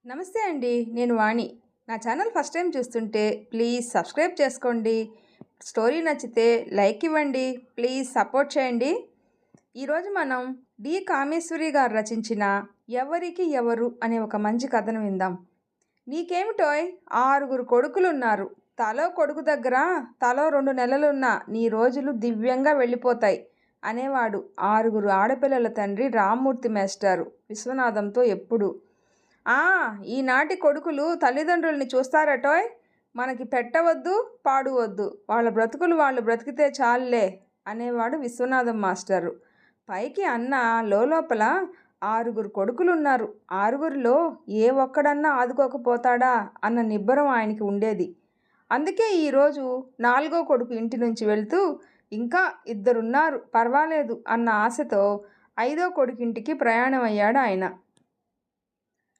నమస్తే అండి. నేను వాణి. నా ఛానల్ ఫస్ట్ టైం చూస్తుంటే ప్లీజ్ సబ్స్క్రైబ్ చేసుకోండి. స్టోరీ నచ్చితే లైక్ ఇవ్వండి. ప్లీజ్ సపోర్ట్ చేయండి. ఈరోజు మనం డి కామేశ్వరి గారు రచించిన ఎవరికి ఎవరు అనే ఒక మంచి కథను విందాం. నీకేమిటోయ్ 6 కొడుకులున్నారు. తలో కొడుకు దగ్గర తలో 2 నెలలున్న నీ రోజులు దివ్యంగా వెళ్ళిపోతాయి అనేవాడు 6 ఆడపిల్లల తండ్రి రామ్మూర్తి మేస్టారు విశ్వనాథంతో ఎప్పుడు. ఈనాటి కొడుకులు తల్లిదండ్రుల్ని చూస్తారటోయ్. మనకి పెట్టవద్దు పాడువద్దు, వాళ్ళ బ్రతుకులు వాళ్ళు బ్రతికితే చాలులే అనేవాడు విశ్వనాథం మాస్టరు. పైకి అన్న లోపల 6 కొడుకులున్నారు, 6లో ఏ ఒక్కడన్నా ఆదుకోకపోతాడా అన్న నిబ్బరం ఆయనకి ఉండేది. అందుకే ఈరోజు 4గో కొడుకు ఇంటి నుంచి వెళ్తూ ఇంకా 2 పర్వాలేదు అన్న ఆశతో 5వ కొడుకింటికి ప్రయాణం అయ్యాడు ఆయన.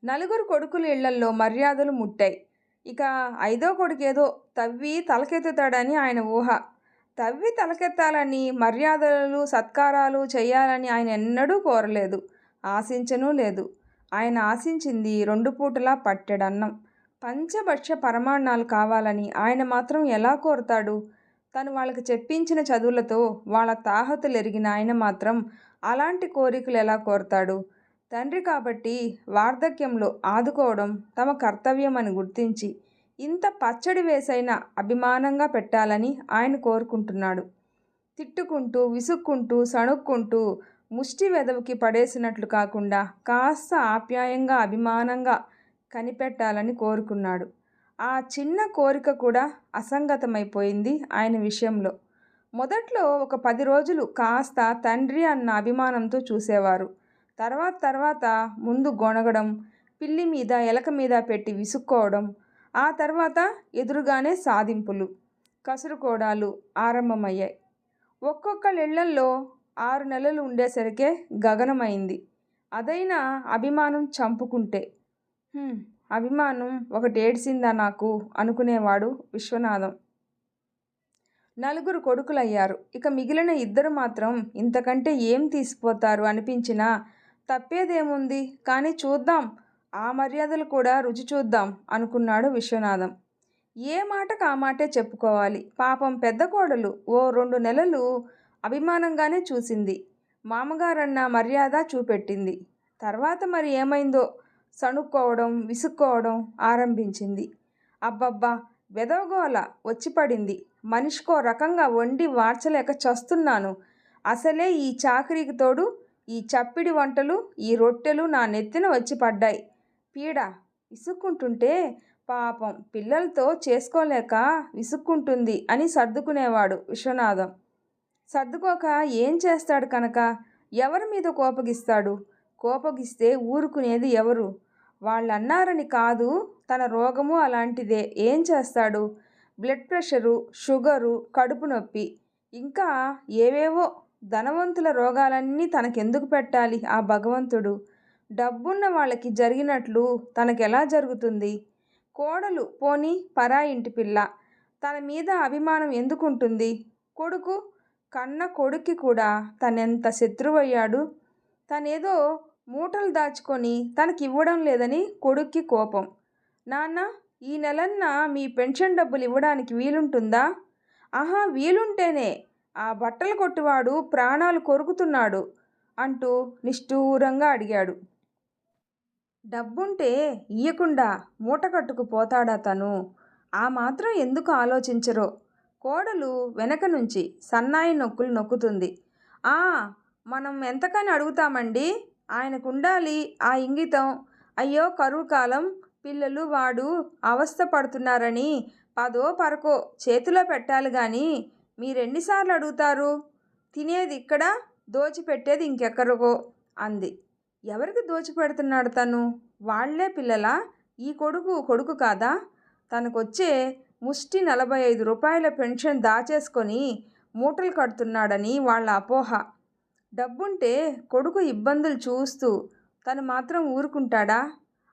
4 కొడుకుల ఇళ్లల్లో మర్యాదలు ముట్టాయి. ఇక 5వ కొడుకేదో తవ్వి తలకెత్తుతాడని ఆయన ఊహ. తవ్వి తలకెత్తాలని, మర్యాదలు సత్కారాలు చేయాలని ఆయన ఎన్నడూ కోరలేదు, ఆశించనూ లేదు. ఆయన ఆశించింది 2 పూటలా పట్టెడన్నం, పంచభక్ష పరమాన్నాలు కావాలని ఆయన మాత్రం ఎలా కోరతాడు? తను వాళ్ళకి చెప్పించిన చదువులతో వాళ్ళ తాహతులెరిగిన ఆయన మాత్రం అలాంటి కోరికలు ఎలా కోరతాడు? తండ్రి కాబట్టి వార్ధక్యంలో ఆదుకోవడం తమ కర్తవ్యమని గుర్తించి ఇంత పచ్చడి వేసైనా అభిమానంగా పెట్టాలని ఆయన కోరుకుంటున్నాడు. తిట్టుకుంటూ, విసుక్కుంటూ, సణుక్కుంటూ ముష్టి వెదవికి పడేసినట్లు కాకుండా కాస్త ఆప్యాయంగా, అభిమానంగా కనిపెట్టాలని కోరుకున్నాడు. ఆ చిన్న కోరిక కూడా అసంగతమైపోయింది ఆయన విషయంలో. మొదట్లో ఒక 10 రోజులు కాస్త తండ్రి అన్న అభిమానంతో చూసేవారు. తర్వాత ముందు గొణగడం, పిల్లి మీద ఎలక మీద పెట్టి విసుక్కోవడం, ఆ తర్వాత ఎదురుగానే సాధింపులు, కసురుకోవడాలు ఆరంభమయ్యాయి. ఒక్కొక్కళ్ళిళ్లల్లో 6 నెలలు ఉండేసరికే గగనమైంది. అదైనా అభిమానం చంపుకుంటే. అభిమానం ఒకటి ఏడ్చిందా నాకు అనుకునేవాడు విశ్వనాథం. 4 కొడుకులయ్యారు. ఇక మిగిలిన 2 మాత్రం ఇంతకంటే ఏం తీసిపోతారు అనిపించినా తప్పేదేముంది, కానీ చూద్దాం, ఆ మర్యాదలు కూడా రుచి చూద్దాం అనుకున్నాడు విశ్వనాథం. ఏ మాటకు ఆ మాటే చెప్పుకోవాలి. పాపం పెద్ద కోడలు ఓ 2 నెలలు అభిమానంగానే చూసింది. మామగారన్న మర్యాద చూపెట్టింది. తర్వాత మరి ఏమైందో సణుక్కోవడం, విసుక్కోవడం ఆరంభించింది. అబ్బబ్బా, వెదవగోల వచ్చి పడింది. మనిషికో రకంగా వండి వార్చలేక చస్తున్నాను. అసలే ఈ చాకరీకి తోడు ఈ చప్పిడి వంటలు, ఈ రొట్టెలు నా నెత్తిన వచ్చి పడ్డాయి. పీడ. విసుక్కుంటుంటే పాపం పిల్లలతో చేసుకోలేక విసుక్కుంటుంది అని సర్దుకునేవాడు విశ్వనాథం. సర్దుకోక ఏం చేస్తాడు కనుక? ఎవరి మీద కోపగిస్తాడు? కోపగిస్తే ఊరుకునేది ఎవరు? వాళ్ళన్నారని కాదు, తన రోగము అలాంటిదే. ఏం చేస్తాడు? బ్లడ్ ప్రెషరు, షుగరు, కడుపు నొప్పి, ఇంకా ఏవేవో ధనవంతుల రోగాలన్నీ తనకెందుకు పెట్టాలి ఆ భగవంతుడు? డబ్బున్న వాళ్ళకి జరిగినట్లు తనకెలా జరుగుతుంది? కోడలు పోనీ పరాయి ఇంటి పిల్ల, తన మీద అభిమానం ఎందుకుంటుంది? కొడుకు, కన్న కొడుక్కి కూడా తనెంత శత్రువయ్యాడు. తనేదో మూటలు దాచుకొని తనకివ్వడం లేదని కొడుక్కి కోపం. నాన్న, ఈ నెలన్నా మీ పెన్షన్ డబ్బులు ఇవ్వడానికి వీలుంటుందా? వీలుంటేనే ఆ బట్టల కొట్టువాడు ప్రాణాలు కొరుకుతున్నాడు అంటూ నిష్ఠూరంగా అడిగాడు. డబ్బుంటే ఇయ్యకుండా మూట కట్టుకుపోతాడా తను? ఆ మాత్రం ఎందుకు ఆలోచించరో? కోడలు వెనక నుంచి సన్నాయి నొక్కులు నొక్కుతుంది. మనం ఎంతకని అడుగుతామండి? ఆయనకుండాలి ఆ ఇంగితం. అయ్యో కరువు కాలం, పిల్లలు వాడు అవస్థ పడుతున్నారని 10 పరకో చేతిలో పెట్టాలి గాని మీరెన్నిసార్లు అడుగుతారు? తినేది ఇక్కడ, దోచిపెట్టేది ఇంకెక్కడికో అంది. ఎవరికి దోచిపెడుతున్నాడు తను? వాళ్లే పిల్లలా? ఈ కొడుకు కాదా? తనకొచ్చే ముష్టి 45 రూపాయల పెన్షన్ దాచేసుకొని మూటలు కడుతున్నాడని వాళ్ళ అపోహ. డబ్బుంటే కొడుకు ఇబ్బందులు చూస్తూ తను మాత్రం ఊరుకుంటాడా?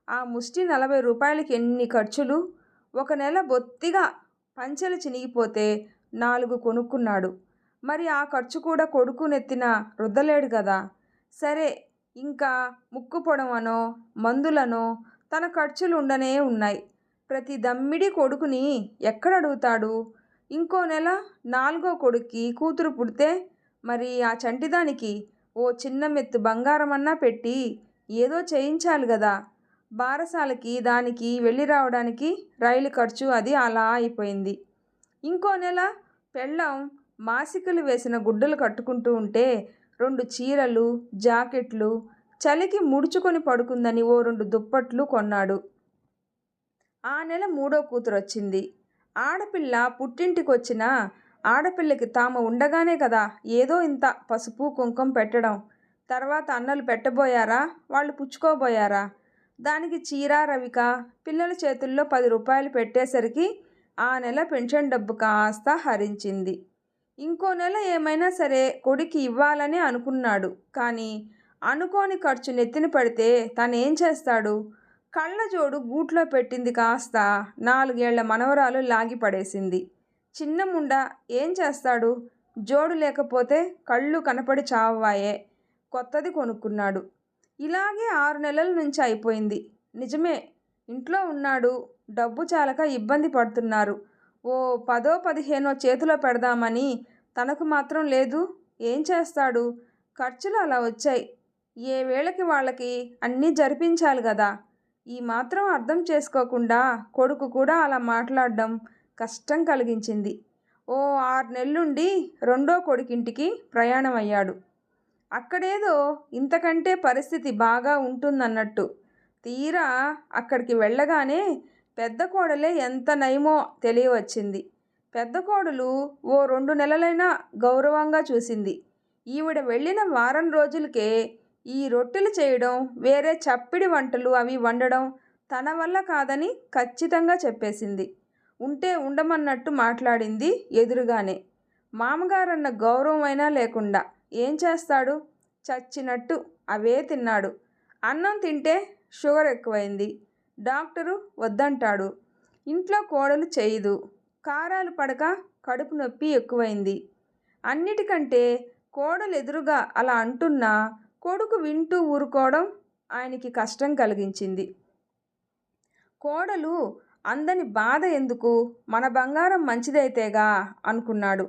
ఆ ముష్టి 40 రూపాయలకి ఎన్ని ఖర్చులు? ఒక నెల బొత్తిగా పంచెలు చినిగిపోతే 4 కొనుక్కున్నాడు. మరి ఆ ఖర్చు కూడా కొడుకు నెత్తిన రుద్దలేడు కదా. సరే, ఇంకా ముక్కు పొడవనో మందులనో తన ఖర్చులు ఉండనే ఉన్నాయి. ప్రతి దమ్మిడి కొడుకుని ఎక్కడడుగుతాడు? ఇంకో నెల 4గో కొడుక్కి కూతురు పుడితే మరి ఆ చంటిదానికి ఓ చిన్న మెత్తు బంగారమన్నా పెట్టి ఏదో చేయించాలి గదా. బారసాలకి దానికి వెళ్ళి రావడానికి రైలు ఖర్చు అది అలా అయిపోయింది. ఇంకో నెల పెళ్ళాం మాసికలు వేసిన గుడ్డలు కట్టుకుంటూ ఉంటే 2 చీరలు, జాకెట్లు, చలికి ముడుచుకొని పడుకుందని ఓ 2 దుప్పట్లు కొన్నాడు. ఆ నెల 3వ కూతురొచ్చింది. ఆడపిల్ల పుట్టింటికొచ్చిన ఆడపిల్లకి తాము ఉండగానే కదా ఏదో ఇంత పసుపు కుంకం పెట్టడం. తర్వాత అన్నలు పెట్టబోయారా, వాళ్ళు పుచ్చుకోబోయారా? దానికి చీర రవిక పిల్లల చేతుల్లో 10 రూపాయలు పెట్టేసరికి ఆ నెల పెన్షన్ డబ్బు కాస్త హరించింది. ఇంకో నెల ఏమైనా సరే కొడుక్కి ఇవ్వాలని అనుకున్నాడు. కానీ అనుకోని ఖర్చు నెత్తిన పడితే తనేం చేస్తాడు? కళ్ళజోడు గూట్లో పెట్టింది కాస్త 4 ఏళ్ల మనవరాలు లాగి పడేసింది. చిన్న ముండ ఏం చేస్తాడు? జోడు లేకపోతే కళ్ళు కనపడి చావాయే. కొత్తది కొనుక్కున్నాడు. ఇలాగే 6 నెలల నుంచి అయిపోయింది. నిజమే, ఇంట్లో ఉన్నాడు. డబ్బు చాలక ఇబ్బంది పడుతున్నారు. ఓ 10 15 చేతిలో పెడదామని తనకు మాత్రం లేదు. ఏం చేస్తాడు? ఖర్చులు అలా వచ్చాయి. ఏ వేళకి వాళ్ళకి అన్నీ జరిపించాలి గదా. ఈ మాత్రం అర్థం చేసుకోకుండా కొడుకు కూడా అలా మాట్లాడడం కష్టం కలిగించింది. ఓ 6 నెలలుండి 2వ కొడుకింటికి ప్రయాణం అయ్యాడు. అక్కడేదో ఇంతకంటే పరిస్థితి బాగా ఉంటుందన్నట్టు. తీరా అక్కడికి వెళ్ళగానే పెద్ద కోడలే ఎంత నయమో తెలియవచ్చింది. పెద్ద కోడలు ఓ 2 నెలలైనా గౌరవంగా చూసింది. ఈవిడ వెళ్ళిన వారం రోజులకే ఈ రొట్టెలు చేయడం, వేరే చప్పిడి వంటలు అవి వండడం తన వల్ల కాదని ఖచ్చితంగా చెప్పేసింది. ఉంటే ఉండమన్నట్టు మాట్లాడింది ఎదురుగానే. మామగారన్న గౌరవం అయినా లేకుండా ఏం చేస్తాడు? చచ్చినట్టు అవే తిన్నాడు. అన్నం తింటే షుగర్ ఎక్కువైంది. డాక్టరు వద్దంటాడు. ఇంట్లో కోడలు చేయదు. కారాలు పడక కడుపు నొప్పి ఎక్కువైంది. అన్నిటికంటే కోడలు ఎదురుగా అలా అంటున్నా కొడుకు వింటూ ఊరుకోవడం ఆయనకి కష్టం కలిగించింది. కోడలు అందని బాధ ఎందుకు? మన బంగారం మంచిదైతేగా అనుకున్నాడు.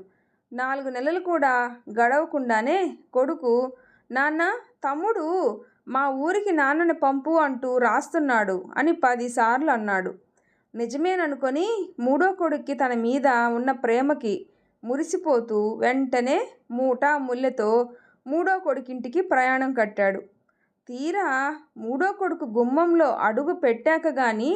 4 నెలలు కూడా గడవకుండానే కొడుకు, నాన్న, తమ్ముడు మా ఊరికి నాన్నని పంపు అంటూ రాస్తున్నాడు అని 10 సార్లు అన్నాడు. నిజమేననుకొని 3వ కొడుక్కి తన మీద ఉన్న ప్రేమకి మురిసిపోతూ వెంటనే మూట ముల్లెతో 3వ కొడుకింటికి ప్రయాణం కట్టాడు. తీరా 3వ కొడుకు గుమ్మంలో అడుగు పెట్టాక గానీ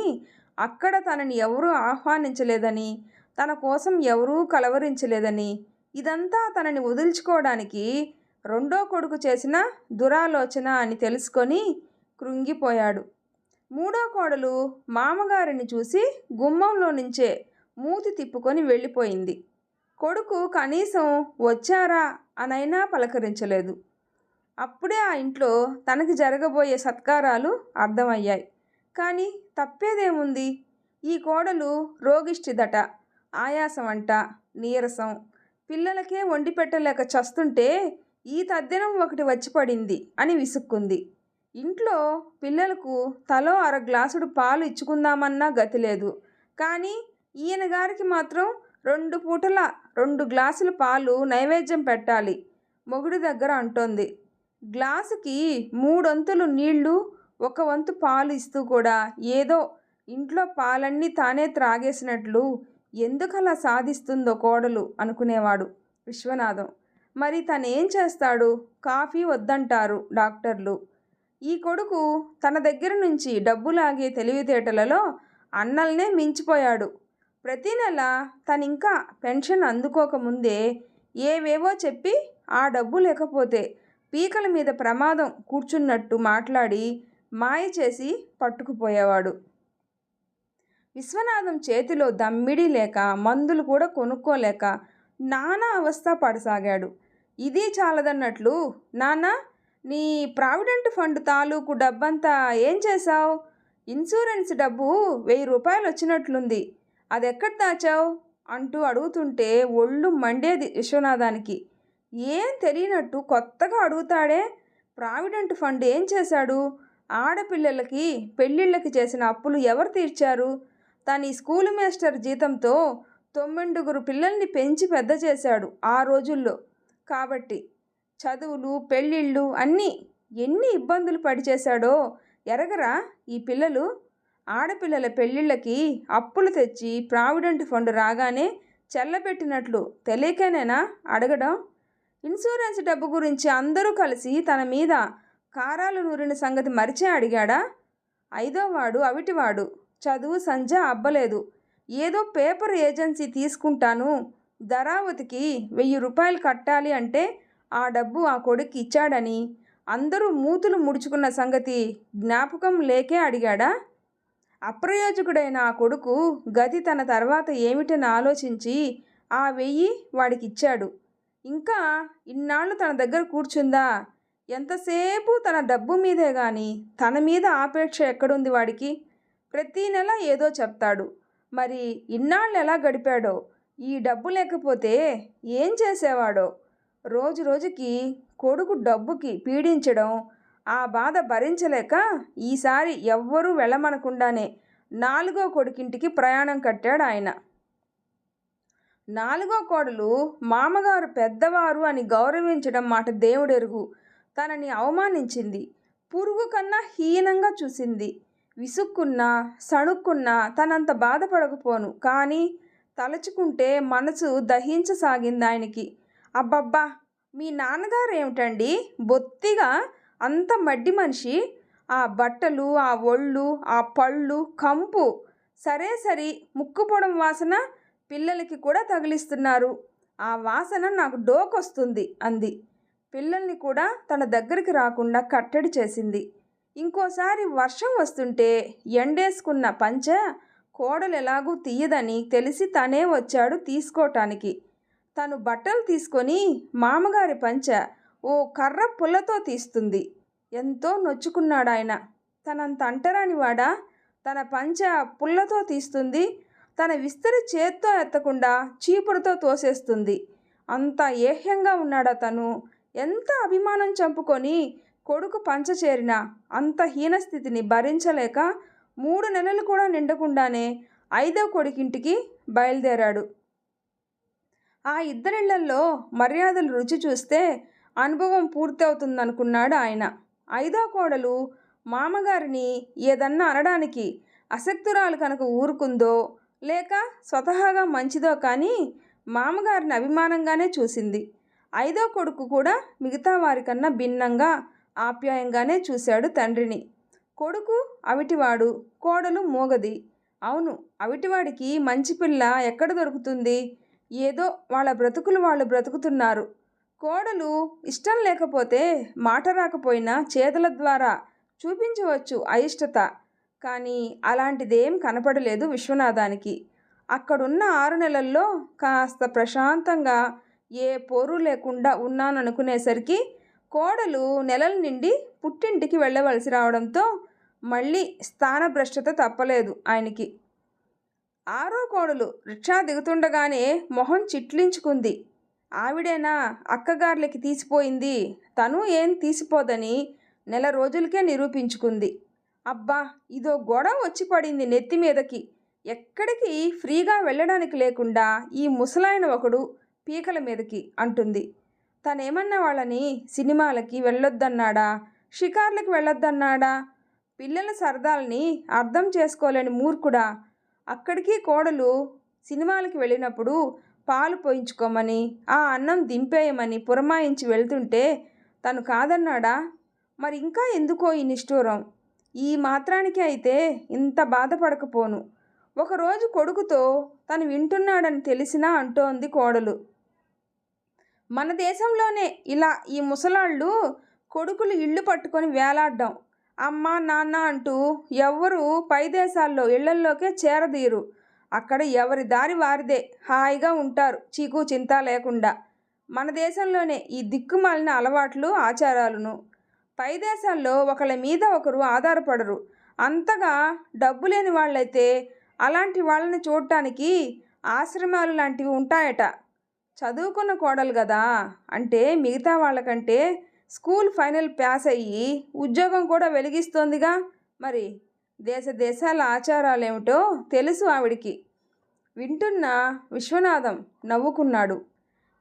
అక్కడ తనని ఎవరూ ఆహ్వానించలేదని, తన కోసం ఎవరూ కలవరించలేదని, ఇదంతా తనని వదిల్చుకోవడానికి 2వ కొడుకు చేసిన దురాలోచన అని తెలుసుకొని కృంగిపోయాడు. 3వ కోడలు మామగారిని చూసి గుమ్మంలో నుంచే మూతి తిప్పుకొని వెళ్ళిపోయింది. కొడుకు కనీసం వచ్చారా అనైనా పలకరించలేదు. అప్పుడే ఆ ఇంట్లో తనకి జరగబోయే సత్కారాలు అర్థమయ్యాయి. కానీ తప్పేదేముంది? ఈ కోడలు రోగిష్టిదట. ఆయాసం అంట, నీరసం. పిల్లలకే వండి పెట్టలేక చస్తుంటే ఈ తద్దినం ఒకటి వచ్చి పడింది అని విసుక్కుంది. ఇంట్లో పిల్లలకు తలో 1/2 గ్లాసుడు పాలు ఇచ్చుకుందామన్నా గతి లేదు. కానీ ఈయన గారికి మాత్రం 2 పూటల 2 గ్లాసుల పాలు నైవేద్యం పెట్టాలి మొగుడి దగ్గర అంటోంది. గ్లాసుకి 3 వంతులు నీళ్లు, 1 వంతు పాలు ఇస్తూ కూడా ఏదో ఇంట్లో పాలన్నీ తానే త్రాగేసినట్లు ఎందుకలా సాధిస్తుందో కోడలు అనుకునేవాడు విశ్వనాథం. మరి తనేం చేస్తాడు? కాఫీ వద్దంటారు డాక్టర్లు. ఈ కొడుకు తన దగ్గర నుంచి డబ్బు లాగే తెలివితేటలలో అన్నల్నే మించిపోయాడు. ప్రతి నెల తనింకా పెన్షన్ అందుకోకముందే ఏవేవో చెప్పి ఆ డబ్బు లేకపోతే పీకల మీద ప్రమాదం కూర్చున్నట్టు మాట్లాడి మాయ చేసి పట్టుకుపోయేవాడు. విశ్వనాథం చేతిలో దమ్మిడి లేక, మందులు కూడా కొనుక్కోలేక నానా అవస్థ పడసాగాడు. ఇది చాలదన్నట్లు, నాన్న, నీ ప్రావిడెంట్ ఫండ్ తాలూకు డబ్బంతా ఏం చేశావు? ఇన్సూరెన్స్ డబ్బు 1000 రూపాయలు వచ్చినట్లుంది. అదెక్కడ దాచావు అంటూ అడుగుతుంటే ఒళ్ళు మండేది విశ్వనాథానికి. ఏం తెలియనట్టు కొత్తగా అడుగుతాడే. ప్రావిడెంట్ ఫండ్ ఏం చేశాడు? ఆడపిల్లలకి పెళ్ళిళ్ళకి చేసిన అప్పులు ఎవరు తీర్చారు? తను ఈ స్కూలు మాస్టర్ జీతంతో 9 పిల్లల్ని పెంచి పెద్ద చేశాడు ఆ రోజుల్లో. కాబట్టి చదువులు, పెళ్ళిళ్ళు అన్నీ ఎన్ని ఇబ్బందులు పడి చేశాడో ఎరగరా ఈ పిల్లలు? ఆడపిల్లల పెళ్ళిళ్ళకి అప్పులు తెచ్చి ప్రావిడెంట్ ఫండ్ రాగానే చెల్లబెట్టినట్లు తెలియకనేనా అడగడం? ఇన్సూరెన్స్ డబ్బు గురించి అందరూ కలిసి తన మీద కారాలు నూరిన సంగతి మరిచే అడిగాడా? ఐదోవాడు అవిటివాడు, చదువు సంజ అబ్బలేదు. ఏదో పేపర్ ఏజెన్సీ తీసుకుంటాను, ధరావతికి 1000 రూపాయలు కట్టాలి అంటే ఆ డబ్బు ఆ కొడుక్కి ఇచ్చాడని అందరూ మూతులు ముడుచుకున్న సంగతి జ్ఞాపకం లేకే అడిగాడా? అప్రయోజకుడైన ఆ కొడుకు గతి తన తర్వాత ఏమిటని ఆలోచించి ఆ 1000 వాడికిచ్చాడు. ఇంకా ఇన్నాళ్ళు తన దగ్గర కూర్చుందా? ఎంతసేపు తన డబ్బు మీదే గాని తన మీద ఆపేక్ష ఎక్కడుంది వాడికి? ప్రతీ నెల ఏదో చెప్తాడు. మరి ఇన్నాళ్ళు ఎలా గడిపాడో? ఈ డబ్బు లేకపోతే ఏం చేసేవాడో? రోజు రోజుకి కొడుకు డబ్బుకి పీడించడం, ఆ బాధ భరించలేక ఈసారి ఎవ్వరూ వెళ్ళమనకుండానే 4గో కొడుకింటికి ప్రయాణం కట్టాడు ఆయన. 4గో కోడలు మామగారు పెద్దవారు అని గౌరవించడం మాట దేవుడెరుగు. తనని అవమానించింది. పురుగు కన్నా హీనంగా చూసింది. విసుక్కున్నా సణుక్కున్నా తనంత బాధపడకపోను. కానీ తలుచుకుంటే మనసు దహించసాగింది ఆయనకి. అబ్బబ్బా, మీ నాన్నగారు ఏమిటండి బొత్తిగా అంత మడ్డి మనిషి? ఆ బట్టలు, ఆ ఒళ్ళు, ఆ పళ్ళు, కంపు, సరే సరి ముక్కుపొడం వాసన పిల్లలకి కూడా తగిలిస్తున్నారు. ఆ వాసన నాకు డోకొస్తుంది అంది. పిల్లల్ని కూడా తన దగ్గరికి రాకుండా కట్టడి చేసింది. ఇంకోసారి వర్షం వస్తుంటే ఎండేసుకున్న పంచె కోడలు ఎలాగూ తీయదని తెలిసి తనే వచ్చాడు తీసుకోటానికి. తను బట్టలు తీసుకొని మామగారి పంచె ఓ కర్ర పుల్లతో తీస్తుంది. ఎంతో నొచ్చుకున్నాడాయన. తనంత అంటరానివాడా? తన పంచె పుల్లతో తీస్తుంది, తన విస్తరి చేత్తో ఎత్తకుండా చీపురుతో తోసేస్తుంది. అంత ఏహ్యంగా ఉన్నాడా తను? ఎంత అభిమానం చంపుకొని కొడుకు పంచ చేరినా అంత హీనస్థితిని భరించలేక 3 నెలలు కూడా నిండకుండానే 5వ కొడుకింటికి బయలుదేరాడు. ఆ ఇద్దరిళ్లల్లో మర్యాదలు రుచి చూస్తే అనుభవం పూర్తవుతుందనుకున్నాడు ఆయన. 5వ కోడలు మామగారిని ఏదన్నా అనడానికి అశక్తురాలు కనుక ఊరుకుందో లేక స్వతహాగా మంచిదో కానీ మామగారిని అభిమానంగానే చూసింది. 5వ కొడుకు కూడా మిగతా వారికన్నా భిన్నంగా ఆప్యాయంగానే చూశాడు తండ్రిని. కొడుకు అవిటివాడు, కోడలు మోగది. అవును, అవిటివాడికి మంచి పిల్ల ఎక్కడ దొరుకుతుంది? ఏదో వాళ్ళ బ్రతుకులు వాళ్ళు బ్రతుకుతున్నారు. కోడలు ఇష్టం లేకపోతే మాట రాకపోయినా చేతుల ద్వారా చూపించవచ్చు అయిష్టత. కానీ అలాంటిదేం కనపడలేదు విశ్వనాథానికి. అక్కడున్న 6 నెలల్లో కాస్త ప్రశాంతంగా ఏ పోరు లేకుండా ఉన్నాననుకునేసరికి కోడలు నెలల నిండి పుట్టింటికి వెళ్ళవలసి రావడంతో మళ్ళీ స్థానభ్రష్టత తప్పలేదు ఆయనకి. 6వ కోడలు రిక్షా దిగుతుండగానే మొహం చిట్లించుకుంది. ఆవిడేనా అక్కగార్లకి తీసిపోయింది? తను ఏం తీసిపోదని నెల రోజులకే నిరూపించుకుంది. అబ్బా, ఇదో గొడవ వచ్చి పడింది నెత్తి మీదకి. ఎక్కడికి ఫ్రీగా వెళ్ళడానికి లేకుండా ఈ ముసలాయన ఒకడు పీకల మీదకి అంటుంది. తనేమన్నా వాళ్ళని సినిమాలకి వెళ్ళొద్దన్నాడా? షికార్లకు వెళ్ళొద్దన్నాడా? పిల్లల సరదాలని అర్థం చేసుకోలేని మూర్ఖుడా? అక్కడికి కోడలు సినిమాలకి వెళ్ళినప్పుడు పాలు పోయించుకోమని, ఆ అన్నం దింపేయమని పురమాయించి వెళ్తుంటే తను కాదన్నాడా? మరి ఇంకా ఎందుకో ఈ నిష్ఠూరం? ఈ మాత్రానికి అయితే ఇంత బాధపడకపోను. ఒకరోజు కొడుకుతో తను వింటున్నాడని తెలిసినా అంటోంది కోడలు. మన దేశంలోనే ఇలా ఈ ముసలాళ్ళు కొడుకులు ఇళ్ళు పట్టుకొని వేలాడ్డం, అమ్మ నాన్న అంటూ ఎవ్వరూ పై దేశాల్లో ఇళ్లల్లోకే చేరదీరు. అక్కడ ఎవరి దారి వారిదే హాయిగా ఉంటారు, చీకు చింత లేకుండా. మన దేశంలోనే ఈ దిక్కుమాలిన అలవాట్లు ఆచారాలును. పై దేశాల్లో ఒకళ్ళ మీద ఒకరు ఆధారపడరు. అంతగా డబ్బు లేని వాళ్ళైతే అలాంటి వాళ్ళని చూడటానికి ఆశ్రమాలు లాంటివి ఉంటాయట. చదువుకున్న కోడలు కదా అంటే మిగతా వాళ్ళకంటే స్కూల్ ఫైనల్ పాస్ అయ్యి ఉద్యోగం కూడా వెలిగిస్తోందిగా. మరి దేశ దేశాల ఆచారాలేమిటో తెలుసు ఆవిడికి. వింటున్న విశ్వనాథం నవ్వుకున్నాడు.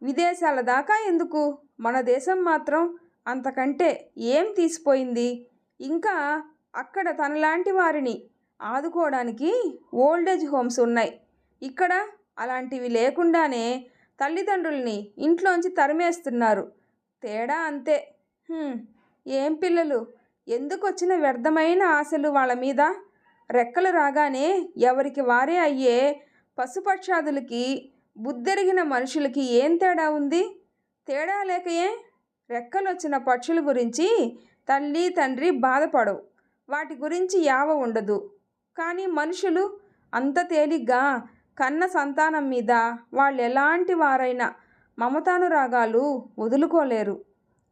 విదేశాల దాకా ఎందుకు, మన దేశం మాత్రం అంతకంటే ఏం తీసిపోయింది? ఇంకా అక్కడ తనలాంటి వారిని ఆదుకోవడానికి ఓల్డేజ్ హోమ్స్ ఉన్నాయి. ఇక్కడ అలాంటివి లేకుండానే తల్లిదండ్రుల్ని ఇంట్లోంచి తరిమేస్తున్నారు. తేడా అంతే. ఏం పిల్లలు, ఎందుకు వచ్చిన వ్యర్థమైన ఆశలు వాళ్ళ మీద? రెక్కలు రాగానే ఎవరికి వారే అయ్యే పశుపక్షాదులకి, బుద్ధెరిగిన మనుషులకి ఏం తేడా ఉంది? తేడా లేకయే. రెక్కలు వచ్చిన పక్షుల గురించి తల్లి తండ్రి బాధపడవు, వాటి గురించి యావ ఉండదు. కానీ మనుషులు అంత తేలిగ్గా కన్న సంతానం మీద వాళ్ళు ఎలాంటి వారైనా మమతానురాగాలు వదులుకోలేరు.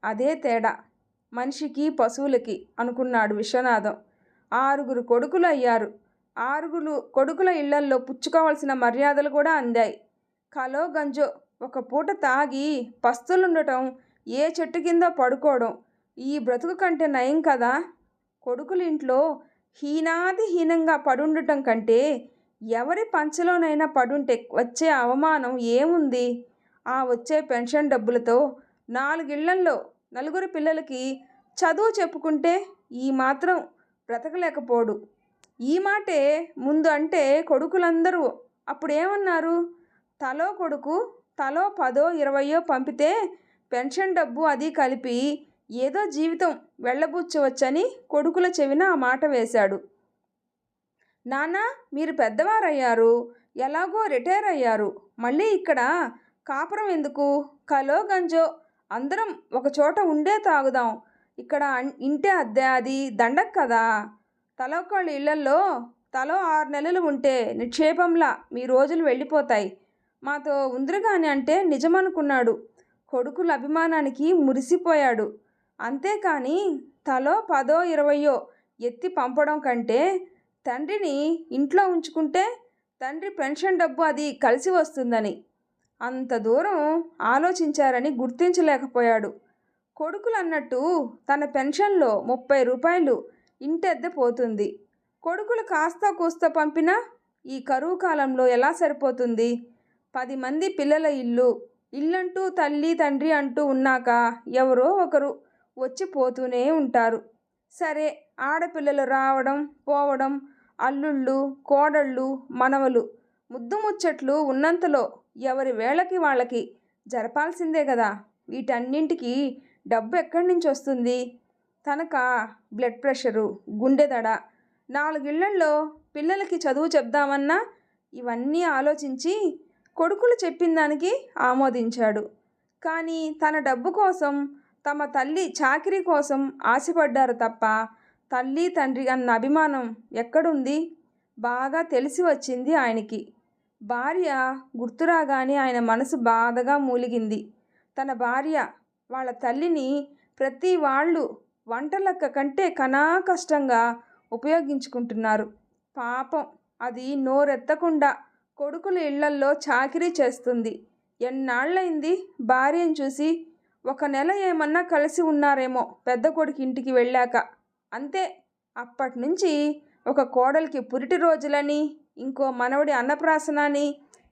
అదే తేడా మనిషికి పశువులకి అనుకున్నాడు విశ్వనాథం. 6 కొడుకులు అయ్యారు. 6 కొడుకుల ఇళ్లల్లో పుచ్చుకోవాల్సిన మర్యాదలు కూడా అందాయి. కలో గంజో ఒక పూట తాగి పస్తులుండటం, ఏ చెట్టు కింద పడుకోవడం ఈ బ్రతుకు కంటే నయం కదా. కొడుకుల ఇంట్లో హీనాతి హీనంగా పడుండటం కంటే ఎవరి పంచలోనైనా పడుంటే వచ్చే అవమానం ఏముంది? ఆ వచ్చే పెన్షన్ డబ్బులతో 4 ఇళ్లల్లో 4 పిల్లలకి చదువు చెప్పుకుంటే ఈ మాత్రం బ్రతకలేకపోడు. ఈ మాటే ముందు అంటే కొడుకులందరూ అప్పుడేమన్నారు? తలో కొడుకు తలో 10, 20 పంపితే పెన్షన్ డబ్బు అది కలిపి ఏదో జీవితం వెళ్ళబుచ్చవచ్చని కొడుకుల చెవిన ఆ మాట వేశాడు. నాన్న, మీరు పెద్దవారయ్యారు, ఎలాగో రిటైర్ అయ్యారు, మళ్ళీ ఇక్కడ కాపురం ఎందుకు? కలో గంజో అందరం ఒకచోట ఉండే తాగుదాం. ఇక్కడ ఇంటి అద్దె అది దండక్ కదా. తలొకళ్ళ ఇళ్లల్లో తలో 6 నెలలు ఉంటే నిక్షేపంలా మీ రోజులు వెళ్ళిపోతాయి. మాతో ఉందిరుగాని అంటే నిజమనుకున్నాడు. కొడుకుల అభిమానానికి మురిసిపోయాడు. అంతేకాని తలో 10, 20 ఎత్తి పంపడం కంటే తండ్రిని ఇంట్లో ఉంచుకుంటే తండ్రి పెన్షన్ డబ్బు అది కలిసి వస్తుందని అంత దూరం ఆలోచించారని గుర్తించలేకపోయాడు. కొడుకులు అన్నట్టు తన పెన్షన్లో 30 రూపాయలు ఇంటెద్దె పోతుంది. కొడుకులు కాస్త కూస్త పంపినా ఈ కరువు కాలంలో ఎలా సరిపోతుంది? 10 మంది పిల్లల ఇల్లంటూ తల్లి తండ్రి అంటూ ఉన్నాక ఎవరో ఒకరు వచ్చి పోతూనే ఉంటారు. సరే, ఆడపిల్లలు రావడం పోవడం, అల్లుళ్ళు కోడళ్ళు మనవలు ముద్దు ముచ్చట్లు ఉన్నంతలో ఎవరి వేళకి వాళ్ళకి జరపాల్సిందే కదా. వీటన్నింటికి డబ్బు ఎక్కడి నుంచి వస్తుంది? తనక బ్లడ్ ప్రెషరు, గుండె దడ, 4 ఇళ్లల్లో పిల్లలకి చదువు చెప్దామన్నా ఇవన్నీ ఆలోచించి కొడుకులు చెప్పిన దానికి ఆమోదించాడు. కానీ తన డబ్బు కోసం, తమ తల్లి చాకిరీ కోసం ఆశపడ్డారు తప్ప తల్లి తండ్రి అన్న అభిమానం ఎక్కడుంది? బాగా తెలిసి వచ్చింది ఆయనకి. భార్య గుర్తురాగానే ఆయన మనసు బాధగా మూలిగింది. తన భార్య వాళ్ళ తల్లిని ప్రతి వాళ్ళు వంటలక్క కంటే కనా కష్టంగా ఉపయోగించుకుంటున్నారు. పాపం అది నోరెత్తకుండా కొడుకుల ఇళ్లల్లో చాకిరీ చేస్తుంది. ఎన్నాళ్ళైంది భార్యను చూసి? 1 నెల ఏమన్నా కలిసి ఉన్నారేమో పెద్ద కొడుకు ఇంటికి వెళ్ళాక, అంతే. అప్పటినుంచి ఒక కోడలికి పురిటి రోజులని, ఇంకో మనవడి అన్నప్రాసనని,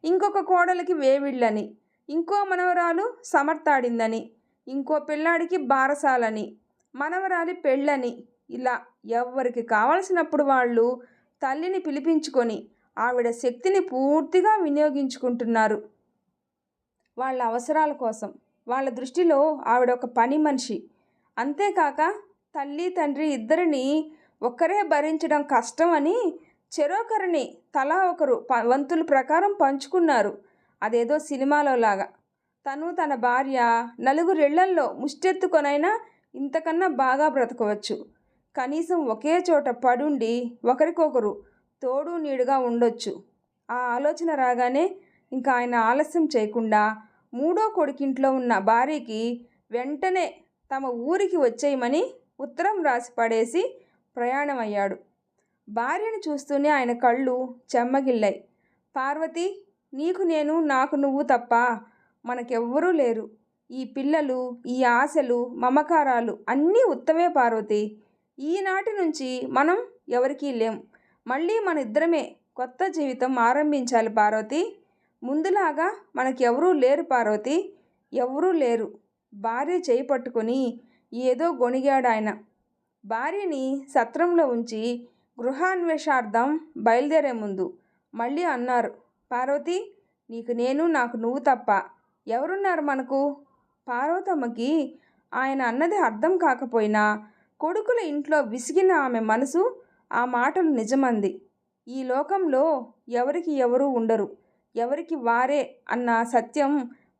ఇంకొక కోడలికి వేవిళ్ళని, ఇంకో మనవరాలు సమర్థాడిందని, ఇంకో పిల్లాడికి బారసాలని, మనవరాలి పెళ్ళని, ఇలా ఎవరికి కావలసినప్పుడు వాళ్ళు తల్లిని పిలిపించుకొని ఆవిడ శక్తిని పూర్తిగా వినియోగించుకుంటున్నారు వాళ్ళ అవసరాల కోసం. వాళ్ళ దృష్టిలో ఆవిడ ఒక పని మనిషి. అంతేకాక తల్లి తండ్రి ఇద్దరిని ఒక్కరే భరించడం కష్టం అని చెరొకరిని తలా ఒకరు వంతుల ప్రకారం పంచుకున్నారు. అదేదో సినిమాలో లాగా. తను తన భార్య 4 ఇళ్లల్లో ముష్టెత్తుకొనైనా ఇంతకన్నా బాగా బ్రతకవచ్చు. కనీసం ఒకే చోట పడుండి ఒకరికొకరు తోడు నీడుగా ఉండొచ్చు. ఆ ఆలోచన రాగానే ఇంకా ఆయన ఆలస్యం చేయకుండా 3వ కొడుకింట్లో ఉన్న భార్యకి వెంటనే తమ ఊరికి వచ్చేయమని ఉత్తరం రాసి పడేసి ప్రయాణమయ్యాడు. భార్యను చూస్తూనే ఆయన కళ్ళు చెమ్మగిల్లాయి. పార్వతి, నీకు నేను, నాకు నువ్వు తప్ప మనకెవ్వరూ లేరు. ఈ పిల్లలు, ఈ ఆశలు, మమకారాలు అన్నీ ఉత్తమే పార్వతి. ఈనాటి నుంచి మనం ఎవరికీ లేం. మళ్ళీ మన ఇద్దరమే కొత్త జీవితం ఆరంభించాలి పార్వతి. ముందులాగా మనకెవరూ లేరు పార్వతి, ఎవరూ లేరు. భార్య చేయి పట్టుకొని ఏదో గొణిగాడాయన. భార్యని సత్రంలో ఉంచి గృహాన్వేషార్థం బయలుదేరే ముందు మళ్ళీ అన్నారు, పార్వతి, నీకు నేను, నాకు నువ్వు తప్ప ఎవరున్నారు మనకు? పార్వతమ్మకి ఆయన అన్నది అర్థం కాకపోయినా కొడుకుల ఇంట్లో విసిగిన ఆమె మనసు ఆ మాటలు నిజమంది. ఈ లోకంలో ఎవరికి ఎవరు ఉండరు, ఎవరికి వారే అన్న సత్యం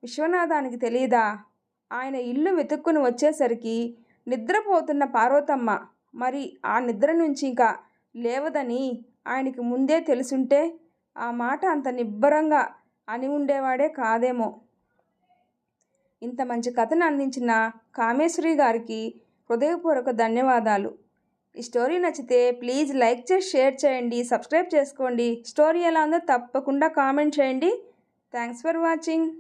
విశ్వనాథానికి తెలియదా? ఆయన ఇల్లు వెతుక్కుని వచ్చేసరికి నిద్రపోతున్న పార్వతమ్మ మరి ఆ నిద్ర నుంచి ఇంకా లేవదని ఆయనకి ముందే తెలుసుంటే ఆ మాట అంత నిబ్బరంగా అని ఉండేవాడే కాదేమో. ఇంత మంచి కథను అందించిన కామేశ్వరి గారికి హృదయపూర్వక ధన్యవాదాలు. ఈ స్టోరీ నచ్చితే ప్లీజ్ లైక్ చేసి షేర్ చేయండి, సబ్స్క్రైబ్ చేసుకోండి. స్టోరీ ఎలా ఉందో తప్పకుండా కామెంట్ చేయండి. Thanks for watching.